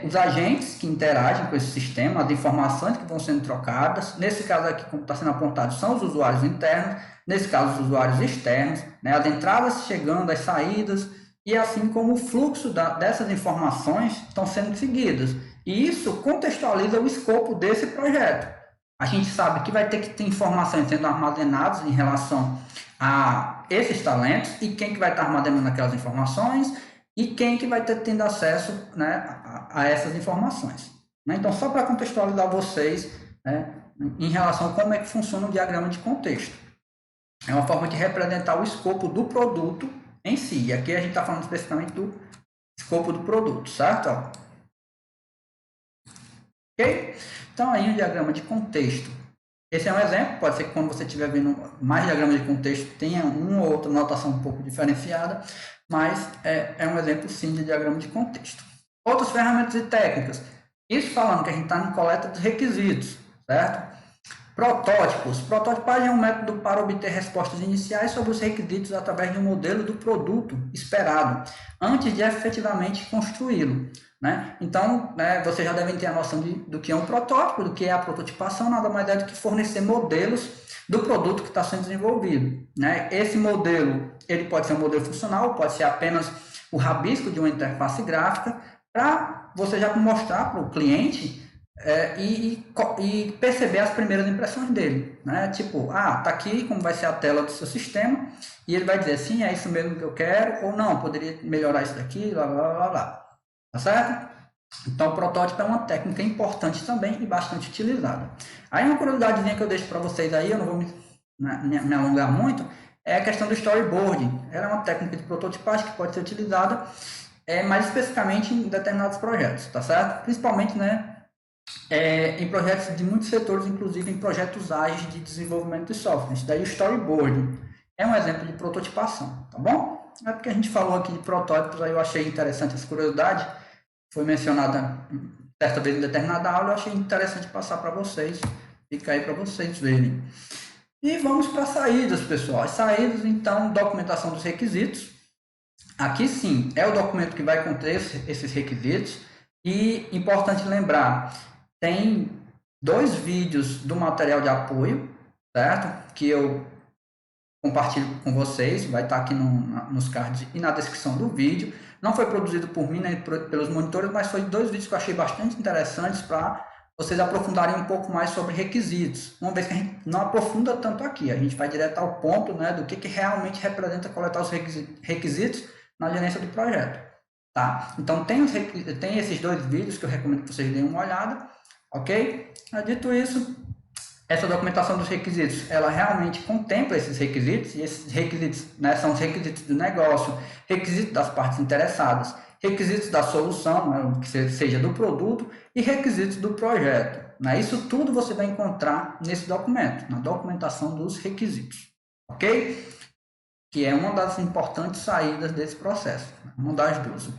os agentes que interagem com esse sistema, as informações que vão sendo trocadas. Nesse caso aqui, como está sendo apontado, são os usuários internos, nesse caso, os usuários externos, né, as entradas chegando, as saídas, e assim como o fluxo dessas informações estão sendo seguidas. E isso contextualiza o escopo desse projeto. A gente sabe que vai ter que ter informações sendo armazenadas em relação a esses talentos e quem que vai estar armazenando aquelas informações e quem que vai estar tendo acesso, né, a essas informações. Né? Então, só para contextualizar vocês, né, em relação a como é que funciona o diagrama de contexto. É uma forma de representar o escopo do produto em si. E aqui a gente está falando especificamente do escopo do produto, certo? Ok? Então, aí o diagrama de contexto. Esse é um exemplo, pode ser que quando você estiver vendo mais diagramas de contexto, tenha uma ou outra notação um pouco diferenciada, mas é um exemplo sim de diagrama de contexto. Outras ferramentas e técnicas. Isso falando que a gente está em coleta dos requisitos, certo? Protótipos. Prototipagem é um método para obter respostas iniciais sobre os requisitos através de um modelo do produto esperado, antes de efetivamente construí-lo. Né? Então, vocês já devem ter a noção do que é um protótipo, do que é a prototipação, nada mais é do que fornecer modelos do produto que está sendo desenvolvido. Né? Esse modelo, ele pode ser um modelo funcional, pode ser apenas o rabisco de uma interface gráfica, para você já mostrar para o cliente e perceber as primeiras impressões dele, né? Tipo, tá aqui como vai ser a tela do seu sistema, e ele vai dizer, sim, é isso mesmo que eu quero, ou não, poderia melhorar isso daqui, blá, blá, blá, blá. Tá certo? Então, o protótipo é uma técnica importante também e bastante utilizada. Aí, uma curiosidadezinha que eu deixo para vocês aí, eu não vou me alongar muito, é a questão do storyboarding. Ela é uma técnica de prototipagem que pode ser utilizada mais especificamente em determinados projetos, tá certo? Principalmente, em projetos de muitos setores, inclusive em projetos ágeis de desenvolvimento de software. Isso daí o storyboarding é um exemplo de prototipação, tá bom? É porque a gente falou aqui de protótipos, aí eu achei interessante essa curiosidade, foi mencionada certa vez em determinada aula, eu achei interessante passar para vocês, fica aí para vocês verem. E vamos para as saídas, pessoal. As saídas, então, documentação dos requisitos. Aqui sim, é o documento que vai conter esses requisitos. E importante lembrar, tem 2 vídeos do material de apoio, certo? Que eu compartilho com vocês, vai estar aqui nos cards e na descrição do vídeo. Não foi produzido por mim, nem pelos monitores, mas foi 2 vídeos que eu achei bastante interessantes para vocês aprofundarem um pouco mais sobre requisitos. Uma vez que a gente não aprofunda tanto aqui, a gente vai direto ao ponto, do que realmente representa coletar os requisitos na gerência do projeto. Tá? Então, tem esses 2 vídeos que eu recomendo que vocês deem uma olhada, ok? Dito isso, essa documentação dos requisitos, ela realmente contempla esses requisitos, e esses requisitos são os requisitos do negócio, requisitos das partes interessadas, requisitos da solução, que seja do produto, e requisitos do projeto. Isso tudo você vai encontrar nesse documento, na documentação dos requisitos, ok? Que é uma das importantes saídas desse processo, uma das 2.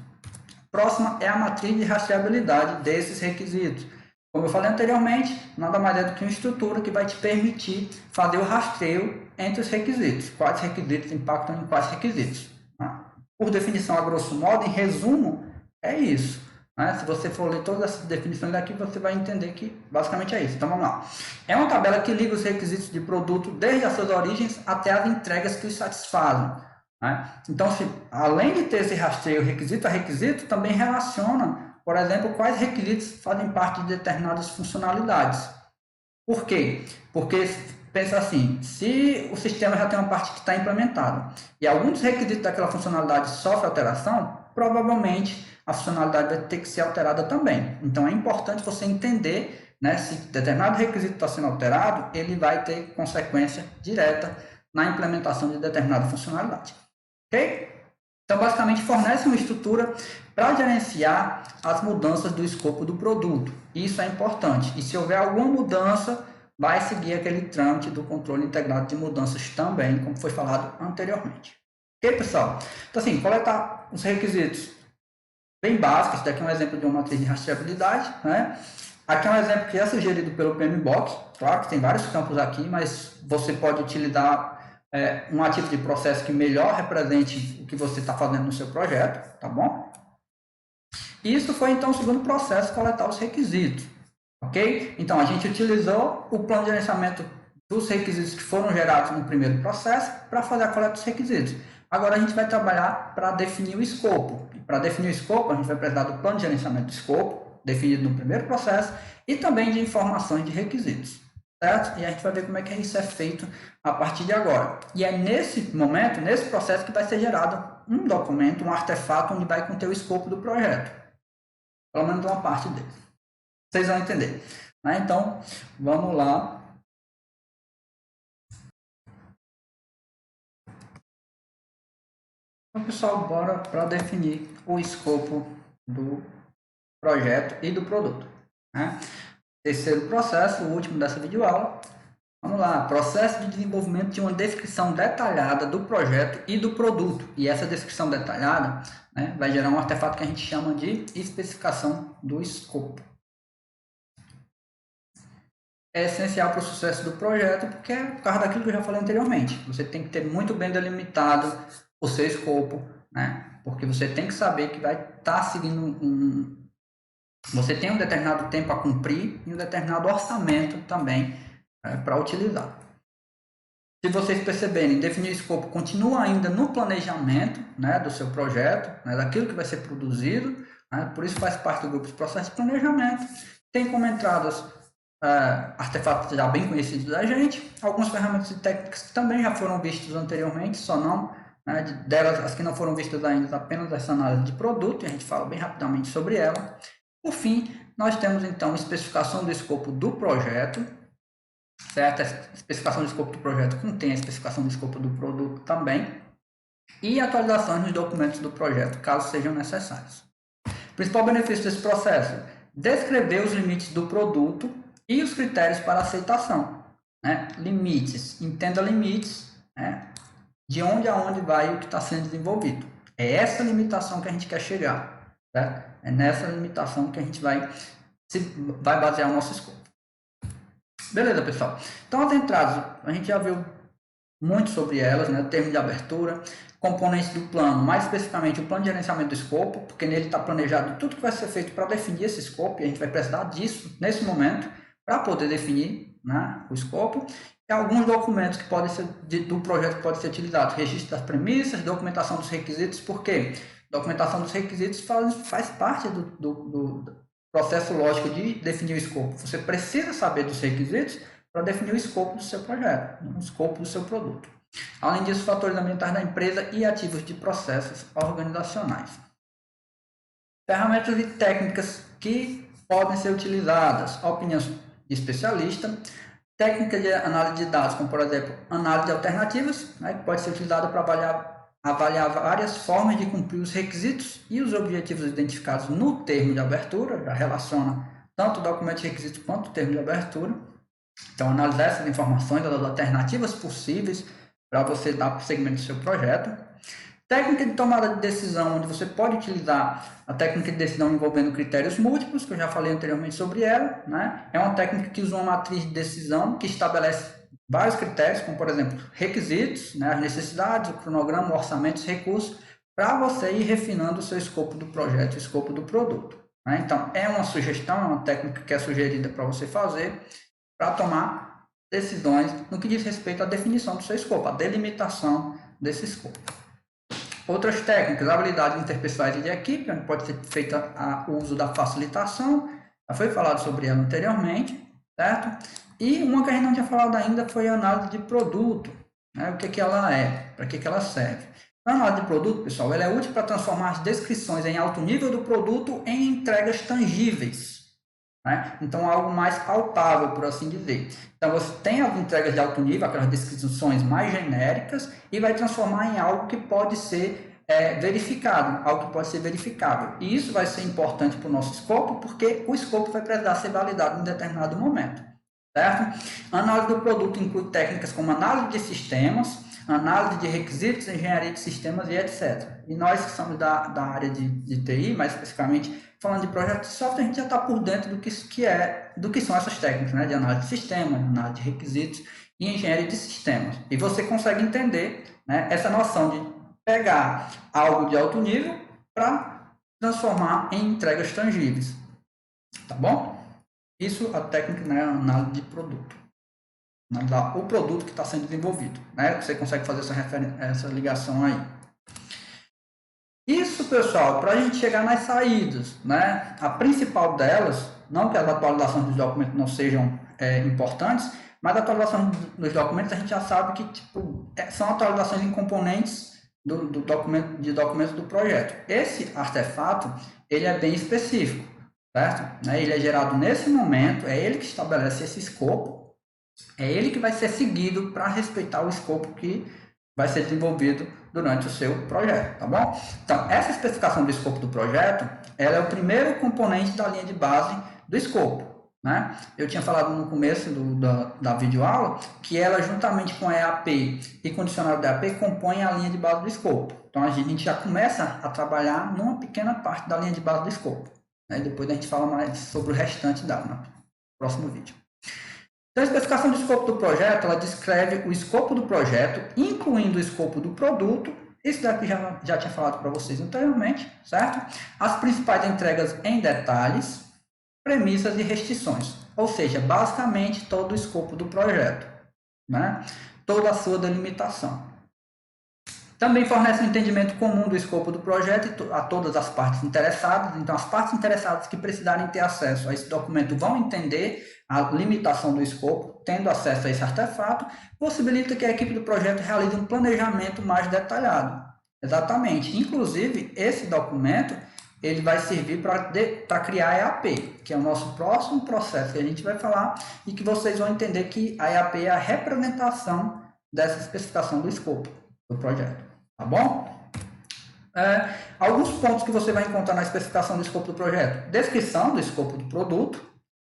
Próxima é a matriz de rastreabilidade desses requisitos. Como eu falei anteriormente, nada mais é do que uma estrutura que vai te permitir fazer o rastreio entre os requisitos. Quais requisitos impactam em quais requisitos. Por definição, a grosso modo, em resumo, é isso. Se você for ler todas essas definições daqui, você vai entender que basicamente é isso. Então vamos lá. É uma tabela que liga os requisitos de produto desde as suas origens até as entregas que os satisfazem. Então, além de ter esse rastreio requisito a requisito, também relaciona, por exemplo, quais requisitos fazem parte de determinadas funcionalidades. Por quê? Porque, pensa assim, se o sistema já tem uma parte que está implementada e alguns requisitos daquela funcionalidade sofrem alteração, provavelmente a funcionalidade vai ter que ser alterada também. Então, é importante você entender, se determinado requisito está sendo alterado, ele vai ter consequência direta na implementação de determinada funcionalidade. Ok? Então, basicamente, fornece uma estrutura para gerenciar as mudanças do escopo do produto. Isso é importante. E se houver alguma mudança, vai seguir aquele trâmite do controle integrado de mudanças também, como foi falado anteriormente. Ok, pessoal? Então, assim, coletar os requisitos bem básicos. Esse daqui é um exemplo de uma matriz de rastreabilidade. Aqui é um exemplo que é sugerido pelo PMBOK. Claro que tem vários campos aqui, mas você pode utilizar um ativo de processo que melhor represente o que você está fazendo no seu projeto, tá bom? Isso foi, então, o segundo processo, coletar os requisitos, ok? Então, a gente utilizou o plano de gerenciamento dos requisitos que foram gerados no primeiro processo para fazer a coleta dos requisitos. Agora, a gente vai trabalhar para definir o escopo. Para definir o escopo, a gente vai precisar do plano de gerenciamento do escopo, definido no primeiro processo, e também de informações de requisitos. Certo? E a gente vai ver como é que isso é feito a partir de agora. E é nesse momento, nesse processo, que vai ser gerado um documento, um artefato, onde vai conter o escopo do projeto. Pelo menos uma parte dele. Vocês vão entender. Então, vamos lá. Então, pessoal, bora para definir o escopo do projeto e do produto. Terceiro processo, o último dessa videoaula. Vamos lá, processo de desenvolvimento de uma descrição detalhada do projeto e do produto. E essa descrição detalhada vai gerar um artefato que a gente chama de especificação do escopo. é essencial para o sucesso do projeto, porque é por causa daquilo que eu já falei anteriormente. Você tem que ter muito bem delimitado o seu escopo, né? Porque você tem que saber que vai estar seguindo você tem um determinado tempo a cumprir e um determinado orçamento também para utilizar. Se vocês perceberem, definir o escopo continua ainda no planejamento, né, do seu projeto, né, daquilo que vai ser produzido, né, por isso faz parte do grupo de processo de planejamento. Tem como entradas artefatos já bem conhecidos da gente, algumas ferramentas e técnicas que também já foram vistas anteriormente, só não, né, delas, as que não foram vistas ainda, apenas essa análise de produto, e a gente fala bem rapidamente sobre ela. Por fim, nós temos então especificação do escopo do projeto, certo? A especificação do escopo do projeto contém a especificação do escopo do produto também, e atualizações nos documentos do projeto, caso sejam necessários. O principal benefício desse processo: descrever os limites do produto e os critérios para aceitação. Né? Limites, entenda limites, né? De onde a onde vai o que está sendo desenvolvido. É essa limitação que a gente quer chegar. Certo? É nessa limitação que a gente vai basear o nosso escopo. Beleza, pessoal? Então, as entradas, a gente já viu muito sobre elas, né? O termo de abertura, componentes do plano, mais especificamente o plano de gerenciamento do escopo, porque nele está planejado tudo que vai ser feito para definir esse escopo, e a gente vai precisar disso nesse momento para poder definir, né, o escopo. E alguns documentos que podem ser do projeto que podem ser utilizados: registro das premissas, documentação dos requisitos. Por quê? Documentação dos requisitos faz parte do processo lógico de definir o escopo. Você precisa saber dos requisitos para definir o escopo do seu projeto, o escopo do seu produto. Além disso, fatores ambientais da empresa e ativos de processos organizacionais. Ferramentas e técnicas que podem ser utilizadas: a opinião de especialista, técnica de análise de dados, como por exemplo, análise de alternativas, né, que pode ser utilizada para avaliar várias formas de cumprir os requisitos e os objetivos identificados no termo de abertura, já relaciona tanto o documento de requisitos quanto o termo de abertura. Então, analisar essas informações, das alternativas possíveis para você dar prosseguimento do seu projeto. Técnica de tomada de decisão, onde você pode utilizar a técnica de decisão envolvendo critérios múltiplos, que eu já falei anteriormente sobre ela, né? É uma técnica que usa uma matriz de decisão que estabelece vários critérios, como por exemplo, requisitos, né? As necessidades, o cronograma, o orçamento, os recursos, para você ir refinando o seu escopo do projeto, o escopo do produto. Né? Então, é uma sugestão, é uma técnica que é sugerida para você fazer, para tomar decisões no que diz respeito à definição do seu escopo, a delimitação desse escopo. Outras técnicas: habilidades interpessoais e de equipe, onde pode ser feito o uso da facilitação, já foi falado sobre ela anteriormente, certo? E uma que a gente não tinha falado ainda foi a análise de produto, né? O que ela é, para que ela serve. A análise de produto, pessoal, ela é útil para transformar as descrições em alto nível do produto em entregas tangíveis. Né? Então, algo mais palpável, por assim dizer. Então, você tem as entregas de alto nível, aquelas descrições mais genéricas, e vai transformar em algo que pode ser verificado, algo que pode ser verificável. E isso vai ser importante para o nosso escopo, porque o escopo vai precisar ser validado em determinado momento. Certo? A análise do produto inclui técnicas como análise de sistemas, análise de requisitos, engenharia de sistemas e etc. E nós que somos da área de TI, mais especificamente falando de projetos de software, a gente já está por dentro do que são essas técnicas, né? De análise de sistemas, análise de requisitos e engenharia de sistemas. E você consegue entender, né, essa noção de pegar algo de alto nível para transformar em entregas tangíveis. Tá bom? Isso a técnica, né, análise de produto. Analisar o produto que está sendo desenvolvido. Né? Você consegue fazer essa ligação aí. Isso, pessoal, para a gente chegar nas saídas, né? A principal delas, não que as atualizações dos documentos não sejam importantes, mas a atualização dos documentos a gente já sabe que são atualizações em componentes do documento, de documentos do projeto. Esse artefato, ele é bem específico, certo? Ele é gerado nesse momento, é ele que estabelece esse escopo, é ele que vai ser seguido para respeitar o escopo que vai ser desenvolvido durante o seu projeto, tá bom? Então, essa especificação do escopo do projeto, ela é o primeiro componente da linha de base do escopo, né? Eu tinha falado no começo da videoaula que ela, juntamente com a EAP e com o dicionário da EAP, compõe a linha de base do escopo. Então, a gente já começa a trabalhar numa pequena parte da linha de base do escopo. Né? Depois a gente fala mais sobre o restante no próximo vídeo. Então, a especificação do escopo do projeto, ela descreve o escopo do projeto, incluindo o escopo do produto. Isso daqui já tinha falado para vocês anteriormente, certo? As principais entregas em detalhes, premissas e restrições. Ou seja, basicamente todo o escopo do projeto, né? Toda a sua delimitação. Também fornece um entendimento comum do escopo do projeto a todas as partes interessadas. Então, as partes interessadas que precisarem ter acesso a esse documento vão entender a limitação do escopo, tendo acesso a esse artefato, possibilita que a equipe do projeto realize um planejamento mais detalhado. Exatamente. Inclusive, esse documento ele vai servir para criar a EAP, que é o nosso próximo processo que a gente vai falar e que vocês vão entender que a EAP é a representação dessa especificação do escopo do projeto. Tá bom? Alguns pontos que você vai encontrar na especificação do escopo do projeto. Descrição do escopo do produto,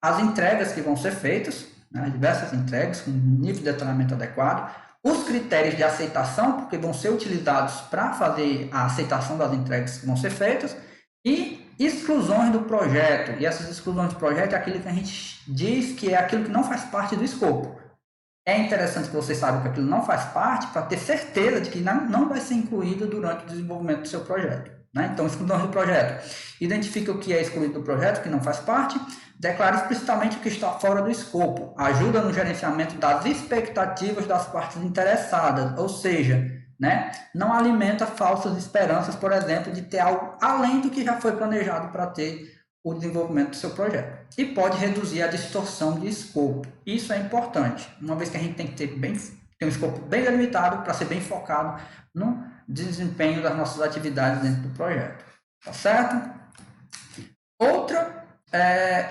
as entregas que vão ser feitas, né, diversas entregas com nível de detalhamento adequado, os critérios de aceitação, porque vão ser utilizados para fazer a aceitação das entregas que vão ser feitas, e exclusões do projeto. E essas exclusões do projeto é aquilo que a gente diz que é aquilo que não faz parte do escopo. É interessante que vocês saibam que aquilo não faz parte para ter certeza de que não vai ser incluído durante o desenvolvimento do seu projeto. Né? Então, exclusões do projeto. Identifica o que é excluído do projeto, que não faz parte. Declara explicitamente o que está fora do escopo. Ajuda no gerenciamento das expectativas das partes interessadas. Ou seja, né, não alimenta falsas esperanças, por exemplo, de ter algo além do que já foi planejado para ter o desenvolvimento do seu projeto. E pode reduzir a distorção de escopo. Isso é importante, uma vez que a gente tem que ter um escopo bem delimitado para ser bem focado no desempenho das nossas atividades dentro do projeto. Tá certo? Outra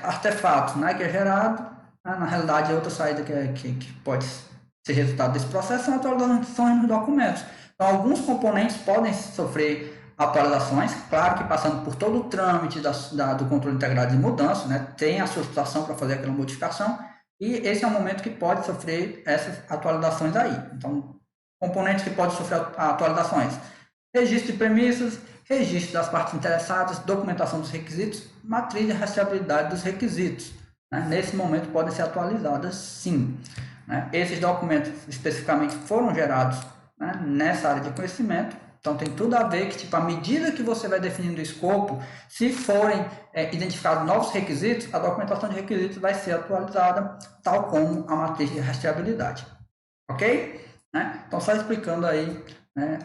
artefato, né, que é gerado, na realidade, outra saída que pode ser resultado desse processo são atualizações nos documentos. Então, alguns componentes podem sofrer atualizações, claro que passando por todo o trâmite do controle integrado de mudança, né, tem a solicitação para fazer aquela modificação, e esse é o momento que pode sofrer essas atualizações aí. Então, componentes que podem sofrer atualizações: registro de premissas, registro das partes interessadas, documentação dos requisitos, matriz de rastreabilidade dos requisitos. Né? Nesse momento podem ser atualizadas sim. Né? Esses documentos especificamente foram gerados, né, nessa área de conhecimento. Então, tem tudo a ver que, tipo, à medida que você vai definindo o escopo, se forem identificados novos requisitos, a documentação de requisitos vai ser atualizada, tal como a matriz de rastreabilidade. Ok? Né? Então, só explicando aí, né,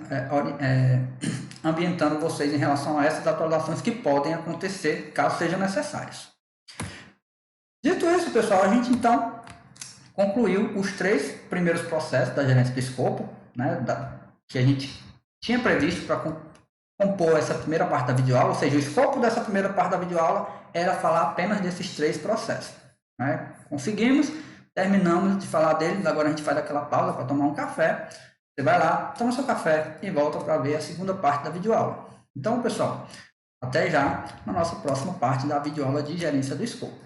ambientando vocês em relação a essas atualizações que podem acontecer, caso sejam necessárias. Dito isso, pessoal, a gente, então, concluiu os 3 primeiros processos da gerência do escopo, né, que a gente tinha previsto para compor essa primeira parte da videoaula, ou seja, o escopo dessa primeira parte da videoaula era falar apenas desses 3 processos. Né? Conseguimos, terminamos de falar deles, agora a gente faz aquela pausa para tomar um café. Você vai lá, toma seu café e volta para ver a segunda parte da videoaula. Então, pessoal, até já na nossa próxima parte da videoaula de gerência do escopo.